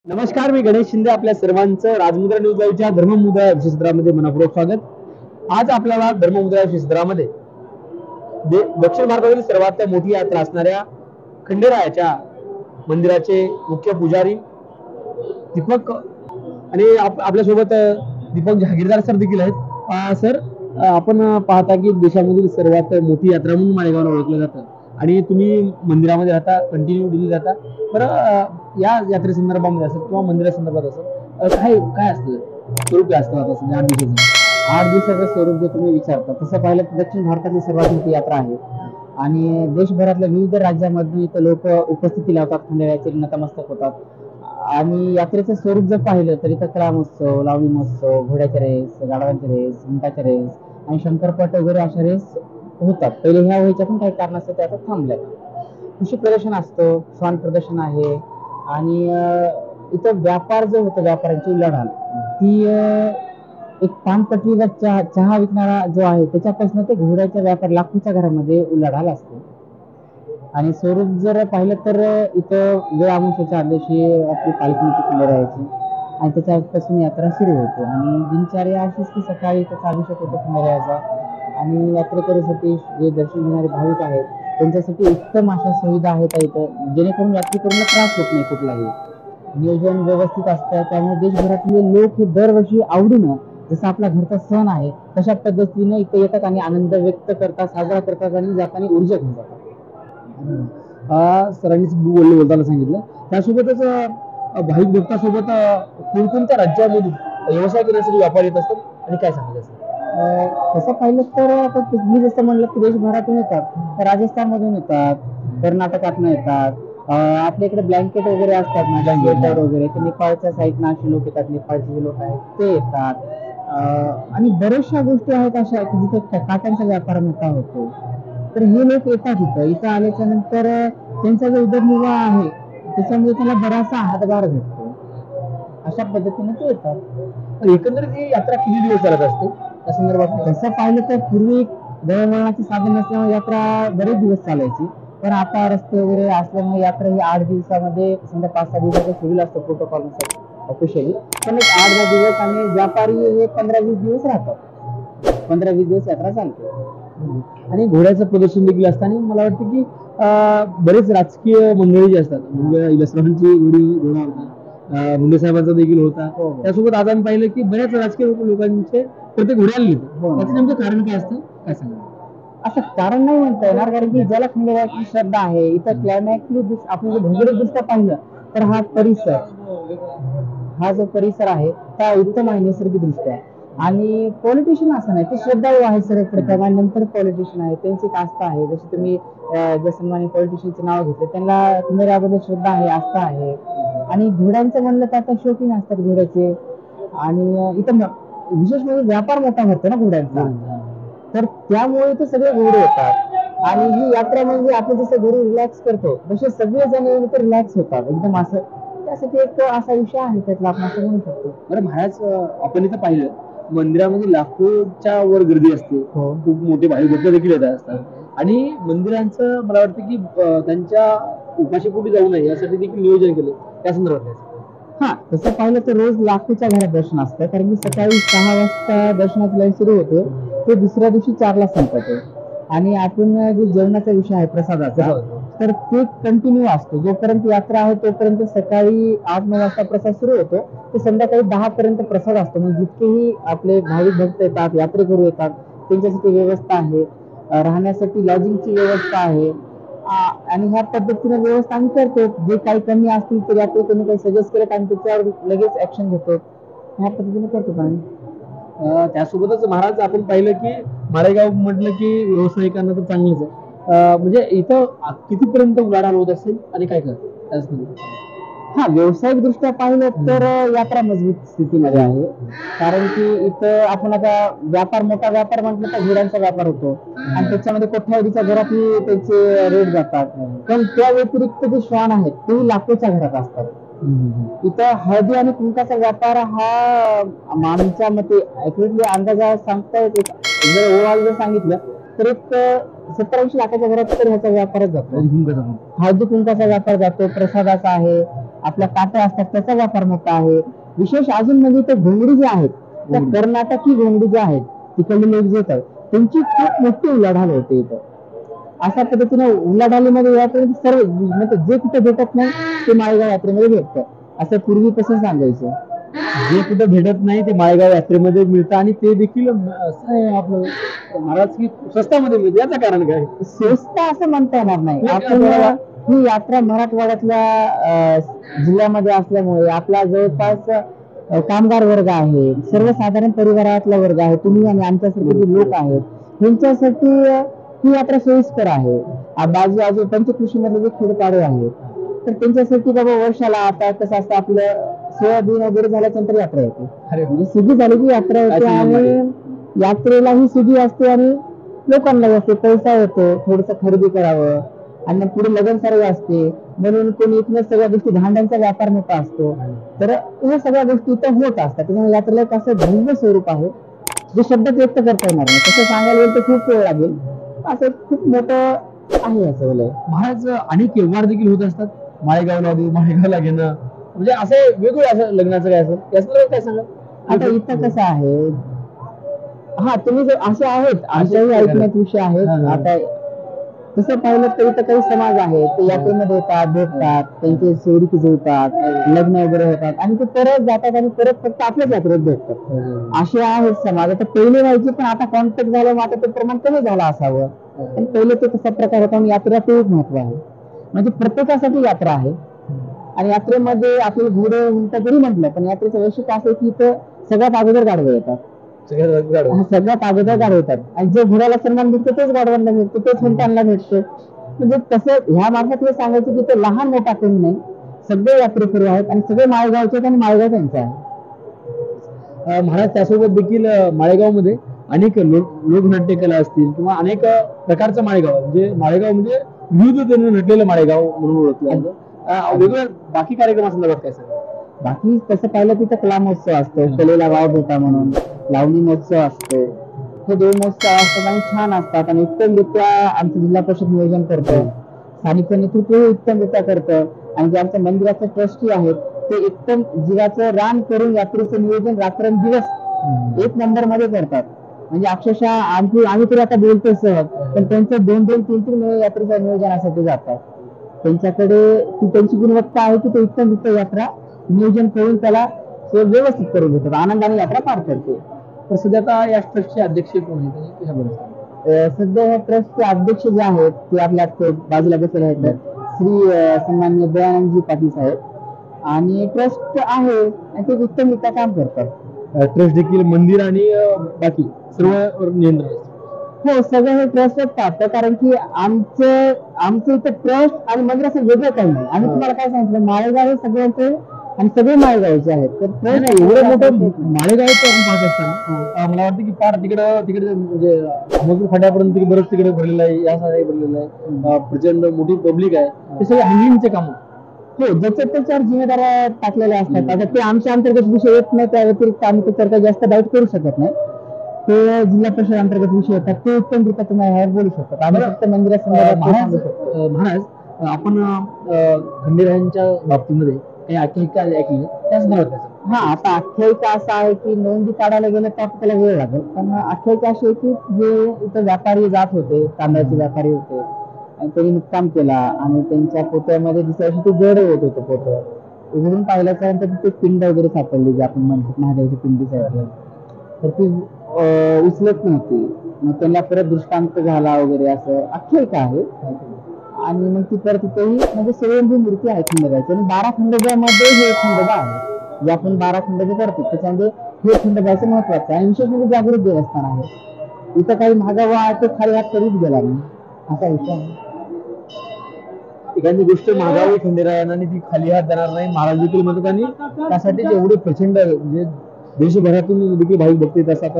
नमस्कार, मी गणेश शिंदे. आपल्या सर्वांचं राजमुद्रा न्यूज लाईव्हच्या धर्ममुद्रा विशेष सत्रामध्ये मनपूर्वक स्वागत. आज आपल्याला धर्ममुद्रा विशेष सत्रामध्ये दक्षिण भारतातील सर्वात मोठी यात्रा असणाऱ्या खंडेरायाच्या मंदिराचे मुख्य पुजारी दीपक आणि आपल्यासोबत दीपक जहागीरदार सर देखील आहेत. सर, आपण पाहता की देशामधील सर्वात मोठी यात्रा म्हणून माळेगावला ओळखलं जातं आणि तुम्ही मंदिरामध्ये राहता, कंटिन्यू डेली जाता. बरं, या यात्रेसंदर्भामध्ये असेल किंवा मंदिरासंदर्भात असेल, काय काय असतं, स्वरूप काय असतं आता सध्या 8 दिवसाचं? 8 दिवसाचं स्वरूप जे तुम्ही विचारता तसं पाहिलं तर दक्षिण भारतातली सर्वात मोठी यात्रा आहे आणि देशभरातल्या विविध राज्यामधून इथं लोक उपस्थिती लावतात, खंडेरायाचे नतमस्तक होतात. आणि यात्रेचं स्वरूप जर पाहिलं तर इथं कला महोत्सव, लावणी महोत्सव, घोड्याच्या रेस, गाढवांच्या रेस, उंटाच्या रेस आणि शंकरपट वगैरे अशा रेस होतात. पहिले ह्या व्हायच्या पण काही कारणास्तव त्या आता थांबल्या. कृषी प्रदर्शन असतं, श्वान प्रदर्शन आहे आणि इथं व्यापार जो होतो, व्यापाऱ्यांची उलाढाल ती एक पानपट्टीवर चहा विकणारा जो आहे त्याच्यापासून ते घोड्याच्या व्यापार लाखोच्या घरामध्ये उलाढाल असते. आणि स्वरूप जर पाहिलं तर इथं वेळ अमावस्येच्या दिवशी आपली पालखी खंडेरायाची आणि त्याच्यापासून यात्रा सुरू होते आणि दिनचर्या अशीच की सकाळी त्याचा अभिषेक होतो खंडेरायाचा आणि यात्रेकरूसाठी जे दर्शन घेणारे भाविक आहेत त्यांच्यासाठी उत्तम अशा सुविधा आहेत इथं, जेणेकरून यात्रेकरूंना त्रास होत नाही कुठलाही. नियोजन व्यवस्थित असतं, त्यामुळे देशभरातले लोक हे दरवर्षी आवडीनं, जसं आपला घरचा सण आहे तशा पद्धतीने इथे येतात आणि आनंद व्यक्त करतात, साजरा करतात आणि जाताना ऊर्जा घेऊन जातात. सरांनी बोलताना सांगितलं. त्यासोबतच भाविक भक्तासोबत कोणकोणत्या राज्यामधून व्यवसाय करण्यासाठी व्यापारी येत असतात आणि काय सांगायचं असेल? तसं पाहिलं तर आता तुम्ही जसं म्हणलं की देशभरातून येतात, राजस्थानमधून येतात, कर्नाटकातून येतात, आपल्या इकडे ब्लँकेट वगैरे असतात ना, स्वेटर वगैरे, ते नेपाळच्या साईडनं असे लोक येतात, नेपाळचे जे लोक आहेत ते येतात. आणि बऱ्याचशा गोष्टी आहेत अशा की जिथे काट्यांचा व्यापार मोठा होतो, तर हे लोक येतात इथं आल्याच्या नंतर त्यांचा जो उदरनिर्वाह आहे त्याच्यामध्ये त्याला बराचसा हातभार भेटतो. अशा पद्धतीने ते येतात. एकंदरीत ही यात्रा किती दिवस चालत असते त्या संदर्भात? तसं पाहिलं तर पूर्वी दळणवळणाचे साधन नसल्यामुळे यात्रा बरेच दिवस चालायची, पण आता रस्ते वगैरे असल्यामुळे यात्रा ही 8 दिवसामध्ये, समजा 5-6 दिवसाचं शेड्यूल असतं प्रोटोकॉलनुसार ऑफिशियली, पण एक 8-10 दिवस आणि व्यापारी हे 15-20 दिवस राहतात. 15-20 दिवस यात्रा चालते. आणि घोड्याचं प्रदर्शन देखील असतं आणि मला वाटतं की बरेच राजकीय मंडळी जे असतात, म्हणजे इलसरांची घोडा होता, मुंडे साहेबांचा देखील होता. त्यासोबत आज आम्ही पाहिलं की बऱ्याच राजकीय लोकांचे प्रत्येक घोड्याला लिहितो. त्याचं नेमकं कारण काय असतं, काय सांगा? असं कारण नाही म्हणता येणार, कारण की ज्याला खंडेरायाची श्रद्धा आहे, इथं क्लायमॅक्सली आपण जर भौगोलिक दृष्ट्या पाहिलं तर हा जो परिसर आहे त्या उत्तम आहे नैसर्गिक दृष्ट्या. आणि पॉलिटिशियन असं नाही, ते श्रद्धाळू आहे सर्वप्रथम आणि नंतर पॉलिटिशियन आहे, त्यांची एक आस्था आहे. जशी तुम्ही जसं पॉलिटिशियनचे नाव घेतले, त्यांना खंडेरायाबद्दल श्रद्धा आहे, आस्था आहे. आणि घोड्यांचं म्हणलं तर आता शौकीन असतात घोड्याचे. आणि इथं विशेष म्हणजे व्यापार मोठा भरतो ना घोड्यांचा, तर त्यामुळे ते सगळे घोडे येतात. आणि ही यात्रा म्हणजे आपण जसं घरी रिलॅक्स करतो तसे सगळे जण येऊन ते रिलॅक्स होतात एकदम असं. त्यासाठी एक असा विषय आहे त्यातला, आपण असं म्हणू शकतो. बरं, महाराज, आपण इथं पाहिलं मंदिरामध्ये लाखोच्या वर गर्दी असते, खूप मोठे भाविक भक्त देखील येत असतात आणि मंदिरांचं मला वाटतं की त्यांच्या उपाशीपोटी जाऊ नये यासाठी देखील नियोजन केलं. त्या संदर्भात हा, तसं पाहिलं तर रोज लाखोच्या घरात दर्शन असतं, कारण की सकाळी 6 वाजता दर्शनाची लाईन सुरू होतो, ते दुसऱ्या दिवशी 4ला संपतो. आणि आपण जे जेवणाचा विषय आहे प्रसादाचा, तर ते कंटिन्यू असतो. जोपर्यंत यात्रा आहे तोपर्यंत सकाळी 8-9 वाजता प्रसाद सुरू होतो, ते संध्याकाळी 10 पर्यंत प्रसाद असतो. म्हणजे जितकेही आपले भाविक भक्त येतात, यात्रेकरू येतात, त्यांच्यासाठी व्यवस्था आहे, राहण्यासाठी लॉजिंगची व्यवस्था आहे. आणि ह्या पद्धतीने व्यवस्था आम्ही करतो. जे काही कमी असतील तर यात्रेकरूंनी काही सजेस्ट केलं आणि त्याच्यावर लगेच ऍक्शन घेतो. ह्या पद्धतीने करतो आम्ही. त्यासोबतच महाराज, आपण पाहिलं की माळेगाव म्हटलं की व्यावसायिकांना तर चांगलंच आहे. म्हणजे इथं कितीपर्यंत उलाढाल होत असेल आणि काय करत? हा, व्यावसायिक दृष्ट्या पाहिलं तर यात्रा मजबूत स्थितीमध्ये आहे, कारण की इथं आपण आता मोठा व्यापार म्हटलं तर घोड्यांचा व्यापार होतो आणि त्याच्यामध्ये कोठ्यावधीच्या घरातही त्यांचे रेट जातात. पण त्या व्यतिरिक्त जे श्वान आहेत ते लाखोच्या घरात असतात. इथं हळदी आणि कुंकाचा व्यापार हा आमच्या मते ऍक्युरेटली अंदाजा सांगता येत, जर ओव्हरऑल जर सांगितलं तर एक 70-80 लाखाच्या घरात तर ह्याचा व्यापारच जातो. हळदी कुंकाचा व्यापार जातो, प्रसादाचा आहे, आपल्या काट्या असतात त्याचा व्यापार मोठा आहे. विशेष अजून म्हणजे ते घोंगडी जे आहेत, त्या कर्नाटकी घोंगडी जे आहेत, तिकडले लोक जे आहेत त्यांची खूप मोठी उलाढाल होते इथं. अशा पद्धतीने उलाढालीमध्ये यात्रेमध्ये सर्व म्हणजे जे कुठे भेटत नाही ते माळेगाव यात्रेमध्ये भेटतं, असं पूर्वी कसं सांगायचं. जे कुठं भेटत नाही ते माळेगाव यात्रेमध्ये मिळतं आणि ते देखील असं आहे आपलं महाराज की स्वस्तामध्ये मिळतं. याचं कारण काय? स्वस्त असं म्हणता येणार नाही. आपण ही यात्रा मराठवाड्यातल्या जिल्ह्यामध्ये असल्यामुळे आपला जवळपास कामगार वर्ग आहे, सर्वसाधारण परिवारातला वर्ग आहे, तुम्ही आणि आमच्यासारखे जे लोक आहेत त्यांच्यासाठी ही यात्रा सोयीस्कर आहे. बाजू पंचकृषी मधले जे खेडपाडे आहेत तर त्यांच्यासाठी बाबा वर्षाला आता कसं असतं आपलं सोयाबीन वगैरे झाल्यानंतर यात्रा येते, म्हणजे सुगी झाली की यात्रा येते आणि यात्रेला ही सुगी असते आणि लोकांना असते, पैसा येतो, थोडस खरेदी करावं आणि पुढे लग्न सर्व असते म्हणून कोणी इथनं सगळ्या गोष्टी भांड्यांचा व्यापार मोठा असतो. तर या सगळ्या गोष्टी इथं होत असतात. त्यामुळे यात्रेला एक असं भव्य स्वरूप आहे जे शब्दात व्यक्त करता येणार नाही. तसं सांगायला गेलं तर खूप वेळ लागेल. असं खूप मोठं आहे असं बोलाय. महाराज अनेक व्यवहार देखील होत असतात माळेगावला माळेगावला घेणं, म्हणजे असं वेगळं असं लग्नाचं काय असं त्याचं काय सांगा. आता इथं कसं आहे, हा तुम्ही जर असे आहेत आमच्याही ऐकण्यात विषय आहेत. आता तसं पाहिलं तर इथं काही समाज आहे ते यात्रेमध्ये येतात, भेटतात, त्यांचे सोयरीकी जुळतात, लग्न वगैरे होतात आणि ते परत जातात आणि परत फक्त आपल्याच यात्रेत भेटतात. असे आहेत समाज. आता पहिले व्हायचे पण आता कॉन्टॅक्ट झालं, आता ते प्रमाण कमी झालं असावं. पण पहिले ते कसा प्रकार होता आणि यात्रा ते एक महत्व आहे. म्हणजे प्रत्येकासाठी यात्रा आहे आणि यात्रेमध्ये आपले घोडे उंट जरी म्हटलं पण यात्रेचं वैशिष्ट्य असं की इथं सगळ्यात अगोदर गाढवं येतात, सगळ्यात अगोदर गाढवतात आणि जो घोड्याला सन्मान भेटतो तेच गाढवांना भेटतो, तेच उंटांना भेटतो. म्हणजे तसं ह्या मार्फत हे सांगायचं की ते लहान मोठा कोणी नाही, सगळे यात्रेकरू आहेत आणि सगळे माळेगावचे आहेत आणि माळेगाव त्यांचा आहे. महाराज त्यासोबत देखील माळेगावमध्ये अनेक लोकनाट्य कला असतील किंवा अनेक प्रकारचं माळेगाव म्हणजे माळेगाव म्हणजे विविधतेने नटलेलं माळेगाव म्हणून ओळखलं जातं. वेगवेगळ्या बाकी कार्यक्रमासंदर्भात काय सांगा. बाकी तसं पाहिलं तिथं कला महोत्सव असतो, कलेला वाव भेटा म्हणून लावणी महोत्सव असतो. हे 2 महोत्सव असतात आणि छान असतात आणि उत्तमरित्या आमचं जिल्हा परिषद नियोजन करतं, स्थानिक नेतृत्व उत्तमरित्या करतं आणि जे आमच्या मंदिराचे ट्रस्टी आहेत ते एकदम जीवाचं रान करून यात्रेचं नियोजन रात्रंदिवस एक नंबर मध्ये करतात. म्हणजे अक्षरशः आम्ही तरी आता बोलतोय सहज, पण त्यांचं 2-2, 3-3 यात्रेच्या नियोजनासाठी जातात. त्यांच्याकडे ती त्यांची गुणवत्ता आहे की ते उत्तमरित्या यात्रा नियोजन करून त्याला व्यवस्थित करून घेतात, आनंदाने यात्रा पार करते. तर सध्या आता या ट्रस्टचे अध्यक्ष कोण आहेत? सध्या या ट्रस्टचे अध्यक्ष जे आहेत ते आपल्या बाजूला बसले आहेत श्री सन्माननीय दयानंदजी पाटील साहेब आणि ट्रस्ट आहे आणि ते उत्तमरित्या काम करतात. ट्रस्ट देखील मंदिर आणि बाकी सर्व नियंत्रण. हो, सगळं हे ट्रस्टच पाहतं कारण की आमचं इथं ट्रस्ट आणि मंदिर असं वेगळं काही नाही. आम्ही तुम्हाला काय सांगितलं, माळेगाव हे सगळ्यांचे आणि सगळे माळेगावचे आहेत. तर एवढं मोठं माळेगावचं आपण पाहत असताना मला वाटतं की फार तिकडे म्हणजे अहमदपूर फाट्यापर्यंत बरंच तिकडे भरलेलं आहे, या साईड भरलेलं आहे, प्रचंड मोठी पब्लिक आहे, ते सगळे हँडलिंगचे काम. हो, ज्याच्या त्याच्यावर जिम्मेदाऱ्या टाकलेल्या असतात. आता ते आमच्या अंतर्गत विषय येत नाही, त्या व्यतिरिक्त आम्ही त्याच्यावर काही जास्त डाऊट करू शकत नाही. ते जिल्हा परिषद अंतर्गत विषय येतात, ते उत्तमरित्या तुम्हाला बोलू शकतात. आम्ही फक्त मंदिरासंदर्भात. महाराज आपण खंडेरायांच्या बाबतीमध्ये काही आख्यायिका ऐकली त्याच. हा, आता आख्यायिका असं आहे की नोंदी काढायला गेलं तर आपल्याला वेळ लागेल, पण आख्यायिका अशी आहे की जे इथं व्यापारी जात होते, तांदळाचे व्यापारी होते आणि त्यांनी मुक्काम केला आणि त्यांच्या पोत्यामध्ये दुसऱ्या दिवशी ते जड होत होतं पोतं. उघडून पाहिल्याच्या नंतर तिथे पिंड वगैरे सापडली, जे आपण म्हणतो महादेवाची पिंडी सापडली, तर ती उचलत नव्हती. मग त्यांना परत दृष्टांत झाला वगैरे असं आख्यायिका आहे. आणि मग ती परत तिथेही म्हणजे स्वयंभू मूर्ती आहे खंडोबाची आणि 12 खंडोबामध्ये हे खंडोबा आहे जे आपण 12 खंडोबे करतो, त्याच्यामध्ये हे खंडोबाचं महत्वाचं आहे आणि विशेष म्हणजे जागृत देवस्थान आहे. इथं काही मागावा आहे तो खाली हात कधीच गेला नाही असा विषय आहे. एखादी गोष्ट मागावी खंडेरायांना आणि ती खाली हात जाणार नाही महाराज देखील म्हणतात आणि त्यासाठी जेवढे प्रचंड म्हणजे देशभरातून देखील भाविक भक्त येत असतात,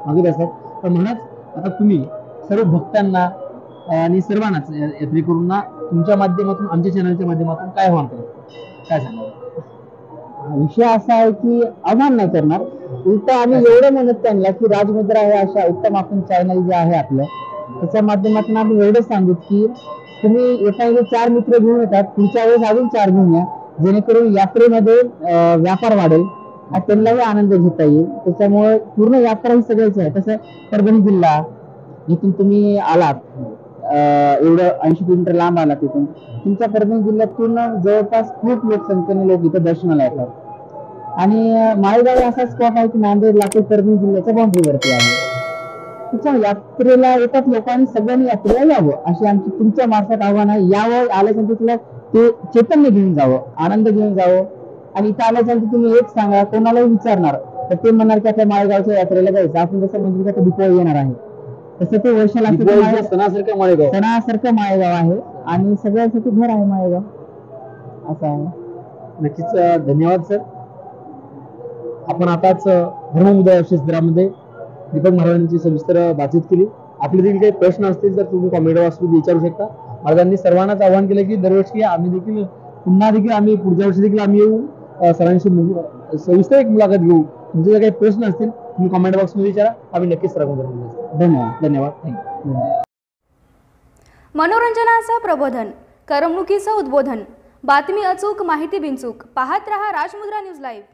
मागत असतात. तर म्हणूनच आता तुम्ही सर्व भक्तांना आणि सर्वांनाच यात्रेकरूंना तुमच्या माध्यमातून आमच्या चॅनलच्या माध्यमातून काय आव्हान करतो, काय सांगा. विषय असा आहे की आव्हान नाही करणार, उलट आम्ही एवढं म्हणत त्यांना की राजमुद्रा हे अशा उत्तम आपण चॅनल जे आहे आपलं त्याच्या माध्यमातून आम्ही एवढंच सांगू की तुम्ही एका वेळी 4 मित्र घेऊन येतात, पुढच्या वेळेस अजून 4 घेऊन या, जेणेकरून यात्रेमध्ये व्यापार वाढेल आणि त्यांनाही आनंद घेता येईल. त्याच्यामुळे पूर्ण यात्रा ही सगळ्याच आहे. तसं परभणी जिल्हा जिथून तुम्ही आलात, एवढं 80 किलोमीटर लांब आला, तिथून तुमच्या परभणी जिल्ह्यातून जवळपास खूप लोकसंख्येने लोक इथं दर्शनाला येतात. आणि माळेगाव असा स्पॉट आहे की नांदेड लातूर परभणी जिल्ह्याच्या बाउंड्रीवरती आहे. त्याच्या यात्रेला येतात लोकांनी, सगळ्यांनी यात्रेला यावं अशी आमची तुमच्या मार्फत आव्हान आहे. यावं, आल्याच्यानंतर तुला ते चैतन्य घेऊन जावं, आनंद घेऊन जावं. आणि इथं आल्याच्यानंतर तुम्ही एक सांगा, कोणालाही विचारणार तर ते म्हणणार की आपल्या माळेगावच्या यात्रेला जायचं. आपण जसं म्हणजे आता दीपावली येणार आहे, तसं ते वर्षाला सणासारखं माळेगाव सणासारखं माळेगाव आहे आणि सगळ्यांसाठी घर आहे माळेगाव, असं आहे. नक्कीच धन्यवाद सर. आपण आताच धर्ममुद्रा क्षेत्रामध्ये दीपक महाराजांची सविस्तर बातचीत केली. आपले देखील काही प्रश्न असतील तर तुम्ही कॉमेंट बॉक्समध्ये विचारू शकता. महाराजांनी सर्वांनाच आवाहन केलं की दरवर्षी आम्ही देखील पुढच्या वर्षी देखील आम्ही येऊ, सरांशी सविस्तर एक मुलाखत घेऊ. तुमचे जर काही प्रश्न असतील तुम्ही कॉमेंट बॉक्समध्ये विचारा, आम्ही नक्कीच सरांकडे धन्यवाद. धन्यवाद. थँक्यू. मनोरंजनाचं प्रबोधन, करमणुकीचं उद्बोधन, बातमी अचूक, माहिती बिनचूक. पाहत रहा राजमुद्रा न्यूज लाईव्ह.